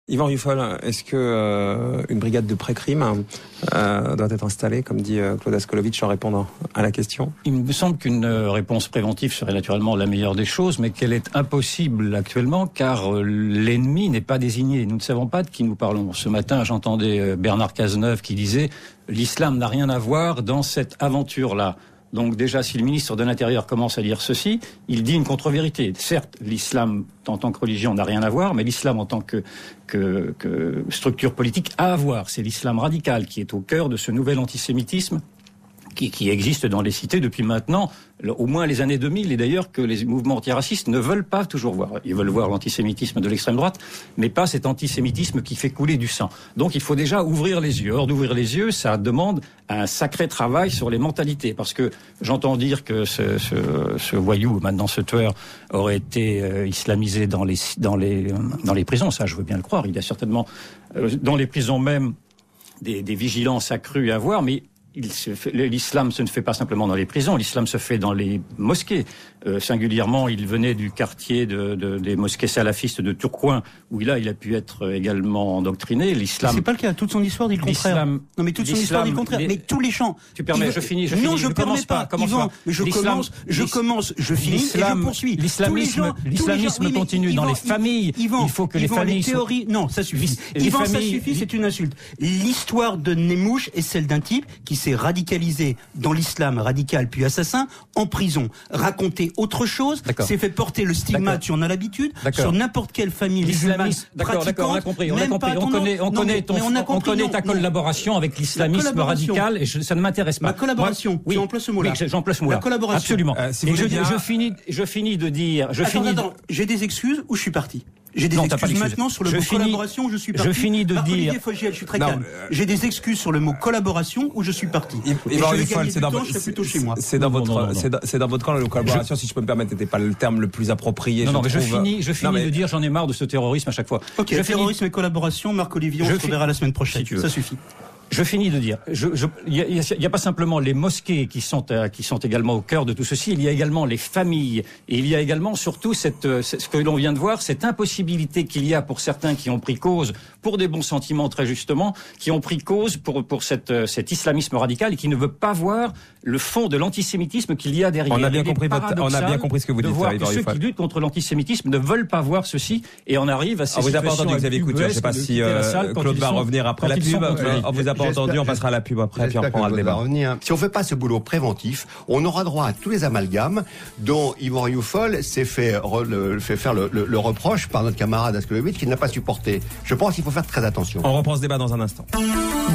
Yvan Rufol, est-ce que une brigade de pré-crime doit être installée, comme dit Claude Askolovitch, en répondant à la question? Il me semble qu'une réponse préventive serait naturellement la meilleure des choses, mais qu'elle est impossible actuellement, car l'ennemi n'est pas désigné. Nous ne savons pas de qui nous parlons. Ce matin, j'entendais Bernard Cazeneuve qui disait « L'islam n'a rien à voir dans cette aventure-là ». Donc déjà, si le ministre de l'Intérieur commence à dire ceci, il dit une contre-vérité. Certes, l'islam en tant que religion n'a rien à voir, mais l'islam en tant que structure politique a à voir. C'est l'islam radical qui est au cœur de ce nouvel antisémitisme qui existe dans les cités depuis maintenant au moins les années 2000, et d'ailleurs que les mouvements antiracistes ne veulent pas toujours voir. Ils veulent voir l'antisémitisme de l'extrême droite, mais pas cet antisémitisme qui fait couler du sang. Donc il faut déjà ouvrir les yeux. Or, d'ouvrir les yeux, ça demande un sacré travail sur les mentalités, parce que j'entends dire que ce voyou, maintenant ce tueur, aurait été islamisé dans les prisons. Ça, je veux bien le croire. Il y a certainement dans les prisons même des vigilances accrues à voir, mais l'islam se ne fait pas simplement dans les prisons, l'islam se fait dans les mosquées. Singulièrement, il venait du quartier des mosquées salafistes de Tourcoing, où il a pu être également endoctriné. L'islam. C'est pas le cas. Toute son histoire dit le contraire. Non, mais toute son histoire dit le contraire. Mais tous les champs. Tu permets, je finis. Non, je ne permets pas. Yvan, je finis et je poursuis. L'islamisme continue dans les familles. Il faut que les familles. Théories. Non, ça suffit. Yvan, ça suffit. C'est une insulte. L'histoire de Nemouche est celle d'un type qui s'est radicalisé dans l'islam radical puis assassin en prison. Raconter autre chose, c'est fait porter le stigmate, tu en as l'habitude, sur n'importe quelle famille musulmane pratiquante. D'accord, on a compris. On connaît ta collaboration avec l'islamisme radical, et ça ne m'intéresse pas. Ma collaboration, tu emploies ce mot-là. Oui, j'emploie ce mot-là. La collaboration. Absolument. Je finis de dire... Attends, j'ai des excuses ou je suis parti? J'ai des excuses maintenant sur le mot collaboration où je suis parti. Je finis de dire... Olivier Fogiel, je suis très calme. J'ai des excuses sur le mot collaboration où je suis parti. C'est dans votre camp, la collaboration, si je peux me permettre, n'était pas le terme le plus approprié. Non, mais je finis de dire, j'en ai marre de ce terrorisme à chaque fois. Ok, terrorisme et collaboration, Marc Olivier, on se reverra la semaine prochaine. Ça suffit. Je finis de dire, il y a pas simplement les mosquées qui sont également au cœur de tout ceci, il y a également les familles, et il y a également surtout ce que l'on vient de voir, cette impossibilité qu'il y a pour certains qui ont pris cause, pour des bons sentiments très justement, qui ont pris cause pour cet islamisme radical et qui ne veut pas voir le fond de l'antisémitisme qu'il y a derrière. On a bien compris ce que vous dites. Ceux qui luttent contre l'antisémitisme ne veulent pas voir ceci, et on arrive à ces situations. Vous n'avez pas entendu Xavier Couture, je ne sais pas si Claude va revenir après la pub. On vous a pas entendu, on passera à la pub après, puis on prendra le débat. Si on ne fait pas ce boulot préventif, on aura droit à tous les amalgames dont Yvan Rioufol s'est fait faire le reproche par notre camarade Askolovitch qu'il n'a pas supporté. Je pense qu'il faut faire très attention. On reprend ce débat dans un instant.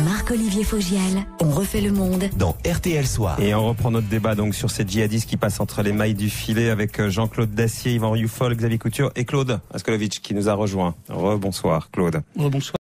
Marc-Olivier Fogiel, on refait le monde dans RTL Soir. Et on reprend notre débat donc sur ces djihadistes qui passent entre les mailles du filet avec Jean-Claude Dacier, Yvan Rioufol, Xavier Couture et Claude Askolovitch qui nous a rejoint. Rebonsoir Claude. Rebonsoir.